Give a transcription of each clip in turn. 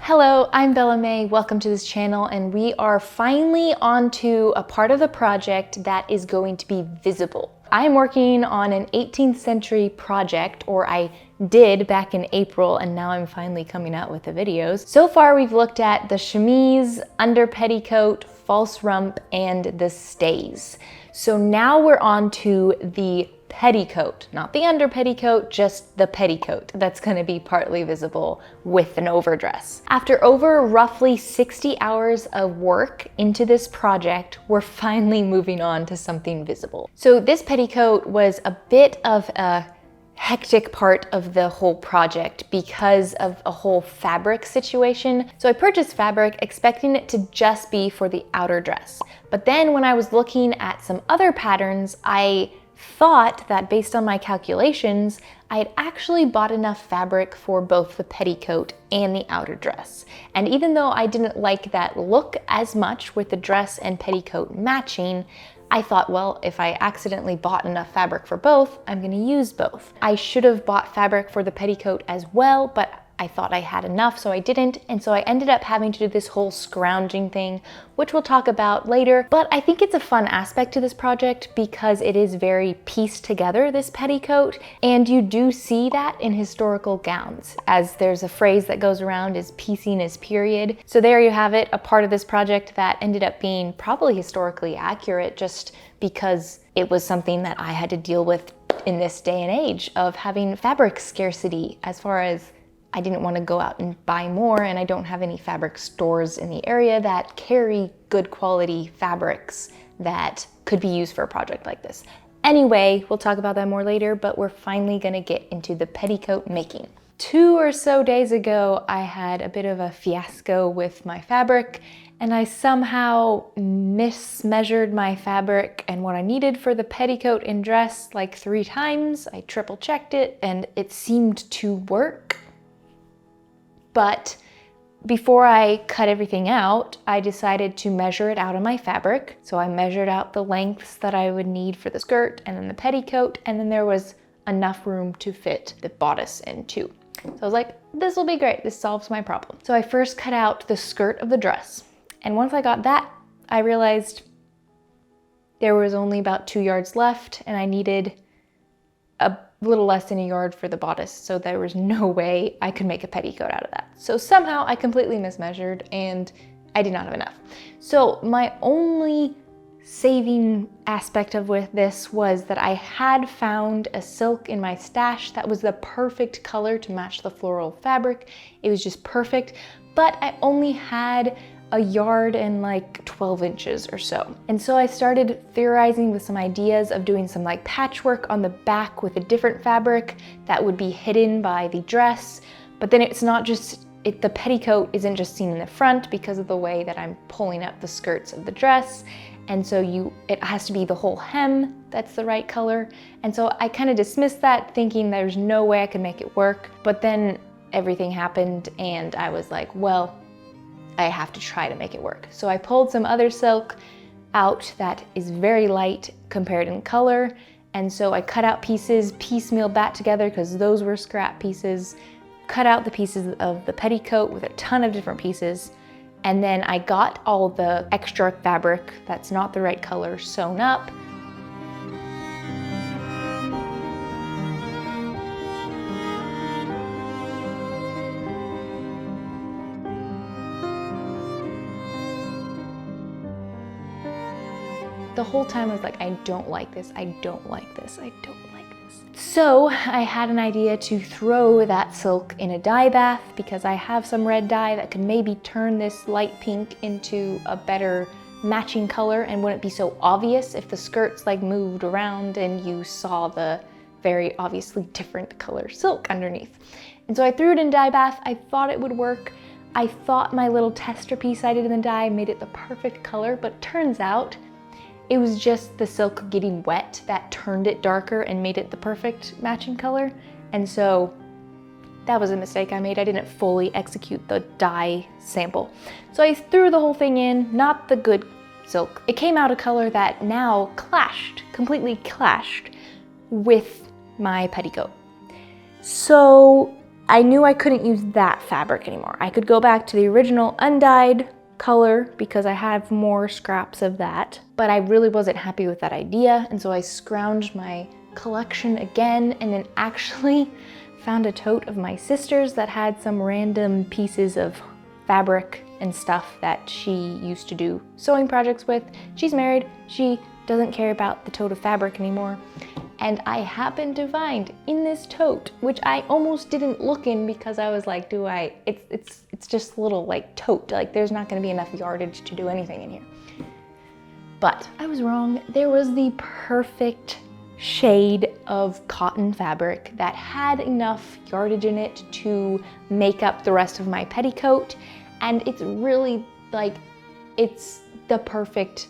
Hello, I'm Bella May. Welcome to this channel, and we are finally on to a part of the project that is going to be visible. I'm working on an 18th century project, or I did back in April, and now I'm finally coming out with the videos. So far we've looked at the chemise, under petticoat, false rump, and the stays. So now we're on to the petticoat, not the under petticoat, just the petticoat that's going to be partly visible with an overdress. After over roughly 60 hours of work into this project, we're finally moving on to something visible. So this petticoat was a bit of a hectic part of the whole project because of a whole fabric situation. So I purchased fabric expecting it to just be for the outer dress. But then when I was looking at some other patterns, I thought that based on my calculations, I had actually bought enough fabric for both the petticoat and the outer dress. And even though I didn't like that look as much with the dress and petticoat matching, I thought, well, if I accidentally bought enough fabric for both, I'm gonna use both. I should have bought fabric for the petticoat as well, but I thought I had enough, so I didn't, and so I ended up having to do this whole scrounging thing, which we'll talk about later. But I think it's a fun aspect to this project because it is very pieced together, this petticoat, and you do see that in historical gowns, as there's a phrase that goes around is piecing is period. So there you have it, a part of this project that ended up being probably historically accurate just because it was something that I had to deal with in this day and age of having fabric scarcity, as far as I didn't want to go out and buy more, and I don't have any fabric stores in the area that carry good quality fabrics that could be used for a project like this. Anyway, we'll talk about that more later, but we're finally gonna get into the petticoat making. 2 or so days ago, I had a bit of a fiasco with my fabric, and I somehow mismeasured my fabric and what I needed for the petticoat and dress like 3 times. I triple checked it, and it seemed to work. But before I cut everything out, I decided to measure it out on my fabric. So I measured out the lengths that I would need for the skirt and then the petticoat, and then there was enough room to fit the bodice in too. So I was like, this will be great, this solves my problem. So I first cut out the skirt of the dress. And once I got that, I realized there was only about 2 yards left, and I needed a little less than a yard for the bodice, so there was no way I could make a petticoat out of that. So somehow I completely mismeasured and I did not have enough. So my only saving aspect of with this was that I had found a silk in my stash that was the perfect color to match the floral fabric. It was just perfect, but I only had a yard and like 12 inches or so. And so I started theorizing with some ideas of doing some like patchwork on the back with a different fabric that would be hidden by the dress. But then it's not just, the petticoat isn't just seen in the front because of the way that I'm pulling up the skirts of the dress. And so it has to be the whole hem that's the right color. And so I kind of dismissed that, thinking there's no way I could make it work. But then everything happened and I was like, well, I have to try to make it work. So I pulled some other silk out that is very light compared in color. And so I cut out pieces, piecemealed that together because those were scrap pieces, cut out the pieces of the petticoat with a ton of different pieces. And then I got all the extra fabric that's not the right color sewn up. The whole time I was like, I don't like this, I don't like this, I don't like this. So I had an idea to throw that silk in a dye bath because I have some red dye that could maybe turn this light pink into a better matching color and wouldn't be so obvious if the skirts like moved around and you saw the very obviously different color silk underneath. And so I threw it in dye bath. I thought it would work. I thought my little tester piece I did in the dye made it the perfect color, but turns out it was just the silk getting wet that turned it darker and made it the perfect matching color. And so that was a mistake I made. I didn't fully execute the dye sample. So I threw the whole thing in, not the good silk. It came out a color that now completely clashed with my petticoat. So I knew I couldn't use that fabric anymore. I could go back to the original undyed color because I have more scraps of that, but I really wasn't happy with that idea, and so I scrounged my collection again and then actually found a tote of my sister's that had some random pieces of fabric and stuff that she used to do sewing projects with. She's married, she doesn't care about the tote of fabric anymore. And I happened to find in this tote, which I almost didn't look in because I was like, it's just a little like tote, like there's not gonna be enough yardage to do anything in here. But I was wrong. There was the perfect shade of cotton fabric that had enough yardage in it to make up the rest of my petticoat. And it's really like, it's the perfect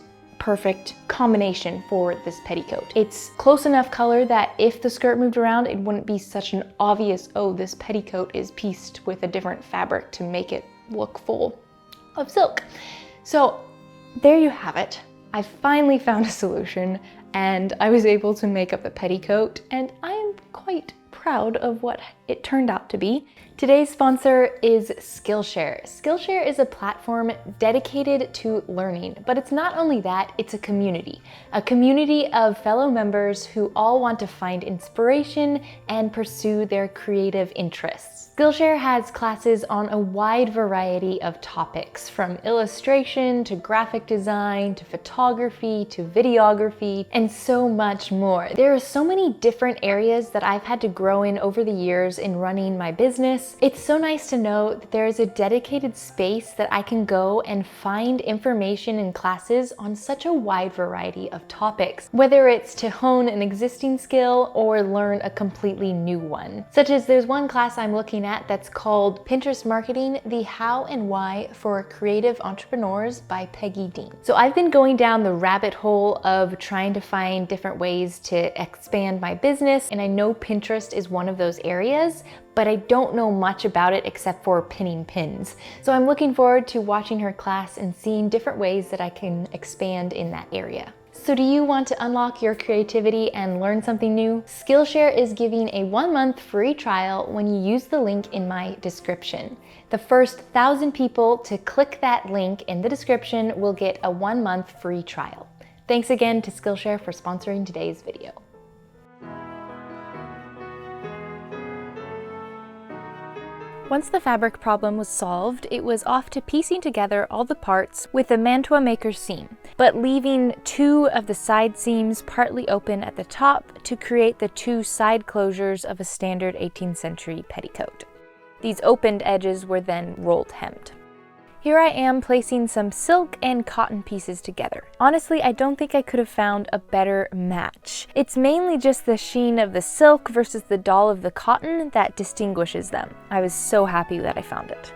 combination for this petticoat. It's close enough color that if the skirt moved around, it wouldn't be such an obvious, oh, this petticoat is pieced with a different fabric to make it look full of silk. So there you have it. I finally found a solution and I was able to make up the petticoat, and I am quite proud of what it turned out to be. Today's sponsor is Skillshare. Skillshare is a platform dedicated to learning, but it's not only that, it's a community of fellow members who all want to find inspiration and pursue their creative interests. Skillshare has classes on a wide variety of topics, from illustration to graphic design to photography to videography and so much more. There are so many different areas that I've had to grow in over the years in running my business. It's so nice to know that there is a dedicated space that I can go and find information and classes on such a wide variety of topics, whether it's to hone an existing skill or learn a completely new one. Such as there's one class I'm looking at that's called Pinterest Marketing, the How and Why for Creative Entrepreneurs by Peggy Dean. So I've been going down the rabbit hole of trying to find different ways to expand my business, and I know Pinterest is one of those areas, but I don't know much about it except for pinning pins. So I'm looking forward to watching her class and seeing different ways that I can expand in that area. So do you want to unlock your creativity and learn something new? Skillshare is giving a 1-month free trial when you use the link in my description. The first 1,000 people to click that link in the description will get a 1-month free trial. Thanks again to Skillshare for sponsoring today's video. Once the fabric problem was solved, it was off to piecing together all the parts with the mantua maker's seam, but leaving 2 of the side seams partly open at the top to create the 2 side closures of a standard 18th century petticoat. These opened edges were then rolled hemmed. Here I am placing some silk and cotton pieces together. Honestly, I don't think I could have found a better match. It's mainly just the sheen of the silk versus the dull of the cotton that distinguishes them. I was so happy that I found it.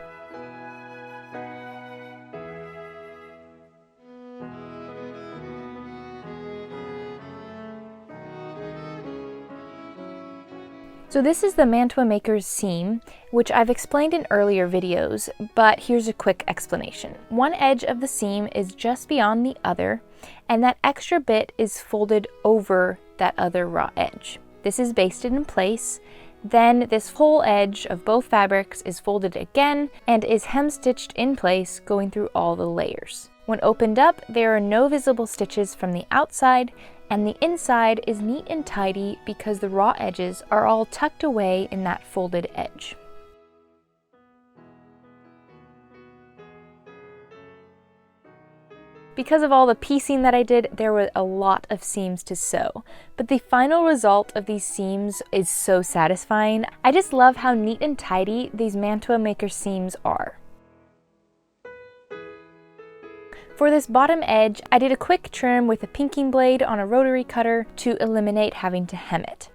So this is the mantua maker's seam, which I've explained in earlier videos, but here's a quick explanation. One edge of the seam is just beyond the other, and that extra bit is folded over that other raw edge. This is basted in place. Then this whole edge of both fabrics is folded again and is hem-stitched in place, going through all the layers. When opened up, there are no visible stitches from the outside, and the inside is neat and tidy because the raw edges are all tucked away in that folded edge. Because of all the piecing that I did, there were a lot of seams to sew, but the final result of these seams is so satisfying. I just love how neat and tidy these mantua maker seams are. For this bottom edge, I did a quick trim with a pinking blade on a rotary cutter to eliminate having to hem it.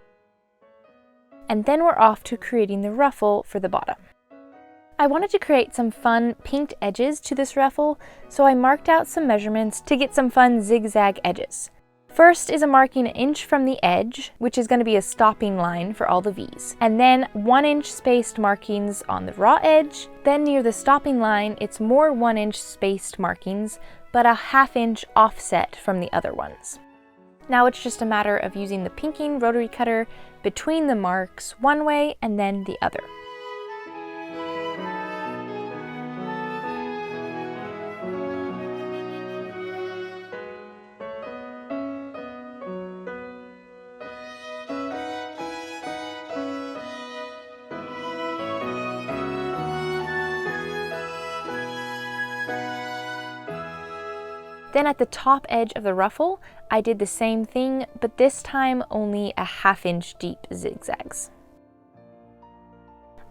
And then we're off to creating the ruffle for the bottom. I wanted to create some fun pinked edges to this ruffle, so I marked out some measurements to get some fun zigzag edges. First is a marking 1 inch from the edge, which is going to be a stopping line for all the V's. And then 1 inch spaced markings on the raw edge. Then near the stopping line, it's more 1 inch spaced markings, but a 1/2 inch offset from the other ones. Now it's just a matter of using the pinking rotary cutter between the marks one way and then the other. Then at the top edge of the ruffle, I did the same thing, but this time only a 1/2 inch deep zigzags.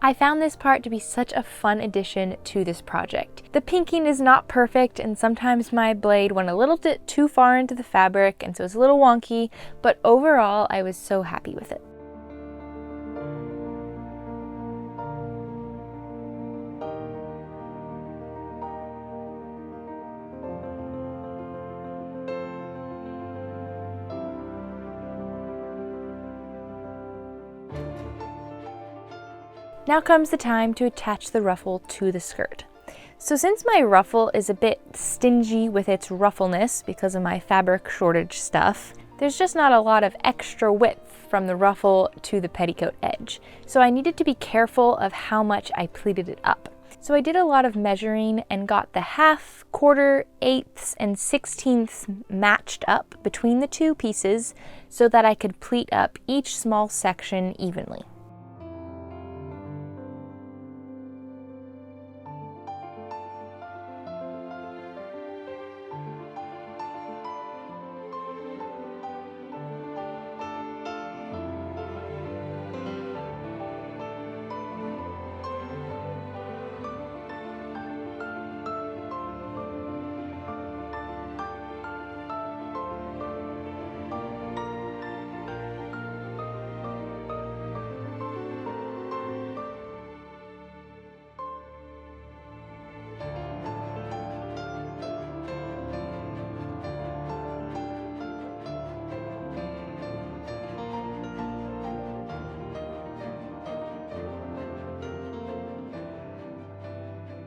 I found this part to be such a fun addition to this project. The pinking is not perfect, and sometimes my blade went a little bit too far into the fabric, and so it's a little wonky, but overall I was so happy with it. Now comes the time to attach the ruffle to the skirt. So since my ruffle is a bit stingy with its ruffleness because of my fabric shortage stuff, there's just not a lot of extra width from the ruffle to the petticoat edge. So I needed to be careful of how much I pleated it up. So I did a lot of measuring and got the 1/2, 1/4, 1/8, and 1/16 matched up between the two pieces so that I could pleat up each small section evenly.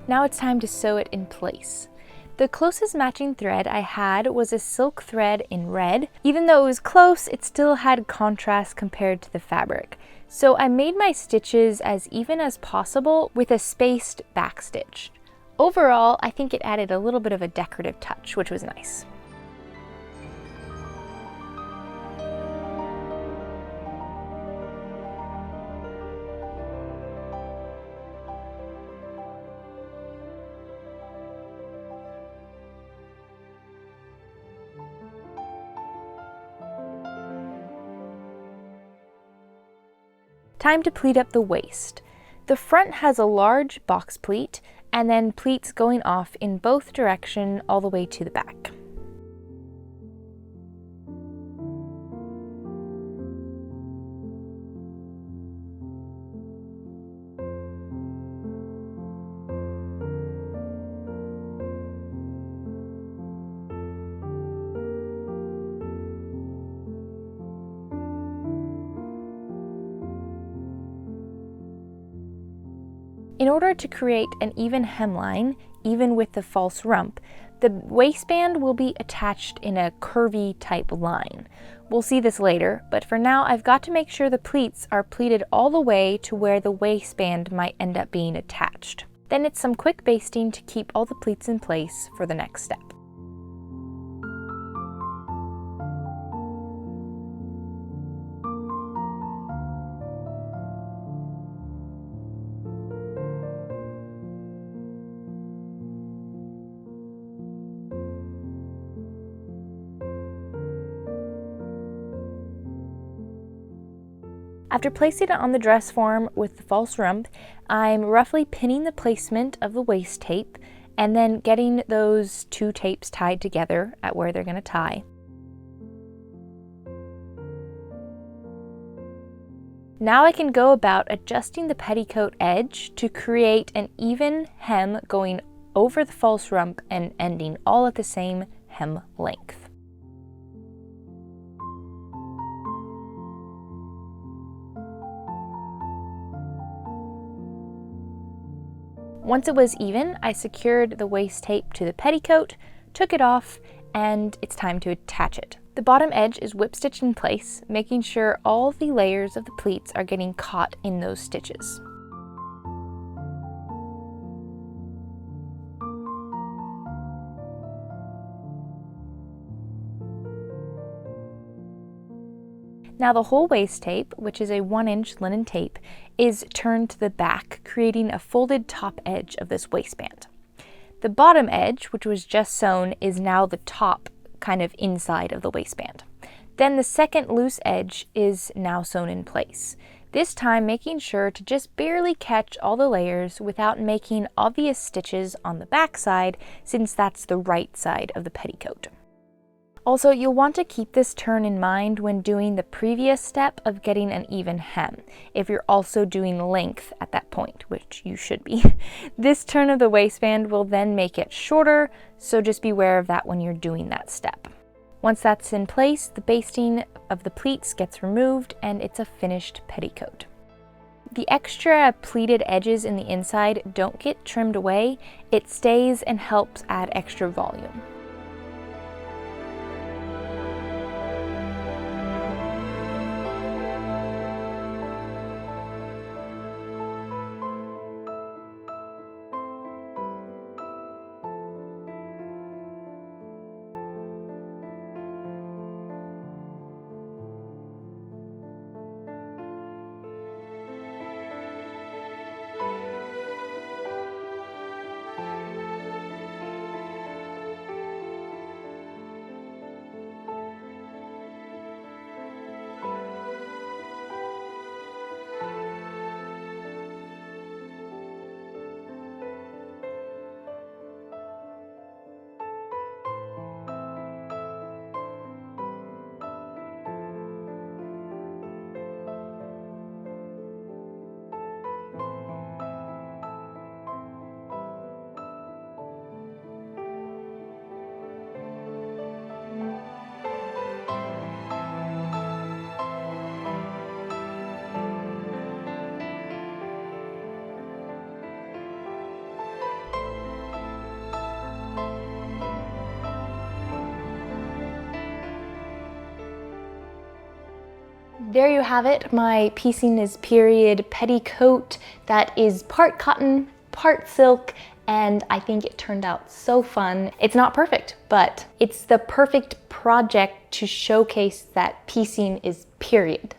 Now it's time to sew it in place. The closest matching thread I had was a silk thread in red. Even though it was close, it still had contrast compared to the fabric. So I made my stitches as even as possible with a spaced back stitch. Overall, I think it added a little bit of a decorative touch, which was nice. Time to pleat up the waist. The front has a large box pleat and then pleats going off in both directions all the way to the back. In order to create an even hemline, even with the false rump, the waistband will be attached in a curvy type line. We'll see this later, but for now I've got to make sure the pleats are pleated all the way to where the waistband might end up being attached. Then it's some quick basting to keep all the pleats in place for the next step. After placing it on the dress form with the false rump, I'm roughly pinning the placement of the waist tape and then getting those two tapes tied together at where they're going to tie. Now I can go about adjusting the petticoat edge to create an even hem going over the false rump and ending all at the same hem length. Once it was even, I secured the waist tape to the petticoat, took it off, and it's time to attach it. The bottom edge is whip stitched in place, making sure all the layers of the pleats are getting caught in those stitches. Now the whole waist tape, which is a 1-inch linen tape, is turned to the back, creating a folded top edge of this waistband. The bottom edge, which was just sewn, is now the top kind of inside of the waistband. Then the second loose edge is now sewn in place. This time making sure to just barely catch all the layers without making obvious stitches on the back side, since that's the right side of the petticoat. Also, you'll want to keep this turn in mind when doing the previous step of getting an even hem, if you're also doing length at that point, which you should be. This turn of the waistband will then make it shorter, so just beware of that when you're doing that step. Once that's in place, the basting of the pleats gets removed and it's a finished petticoat. The extra pleated edges in the inside don't get trimmed away, it stays and helps add extra volume. There you have it, my piecing is period petticoat that is part cotton, part silk, and I think it turned out so fun. It's not perfect, but it's the perfect project to showcase that piecing is period.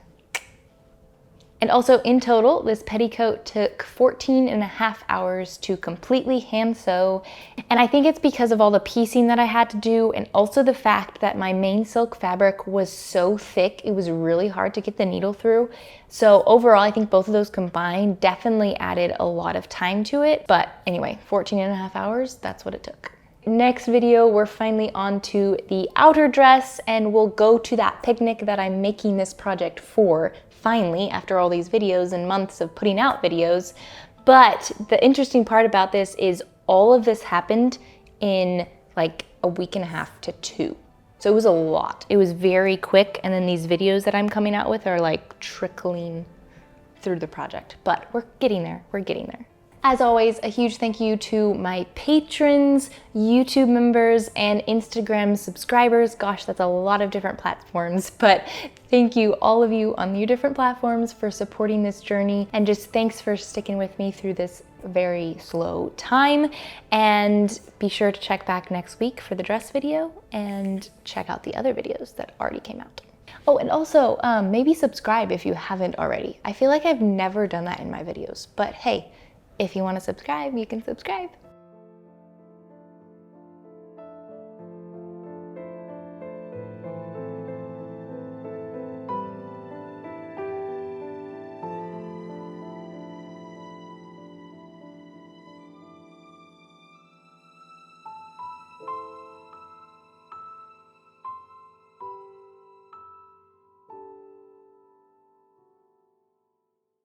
And also in total, this petticoat took 14.5 hours to completely hand sew. And I think it's because of all the piecing that I had to do, and also the fact that my main silk fabric was so thick, it was really hard to get the needle through. So overall, I think both of those combined definitely added a lot of time to it. But anyway, 14.5 hours, that's what it took. Next video, we're finally on to the outer dress, and we'll go to that picnic that I'm making this project for. Finally, after all these videos and months of putting out videos. But the interesting part about this is all of this happened in like a week and a half to 2. So it was a lot. It was very quick, and then these videos that I'm coming out with are like trickling through the project. But we're getting there, we're getting there. As always, a huge thank you to my patrons, YouTube members, and Instagram subscribers. Gosh, that's a lot of different platforms, but thank you, all of you on your different platforms, for supporting this journey, and just thanks for sticking with me through this very slow time. And be sure to check back next week for the dress video, and check out the other videos that already came out. Oh, and also maybe subscribe if you haven't already. I feel like I've never done that in my videos, but hey, if you want to subscribe, you can subscribe.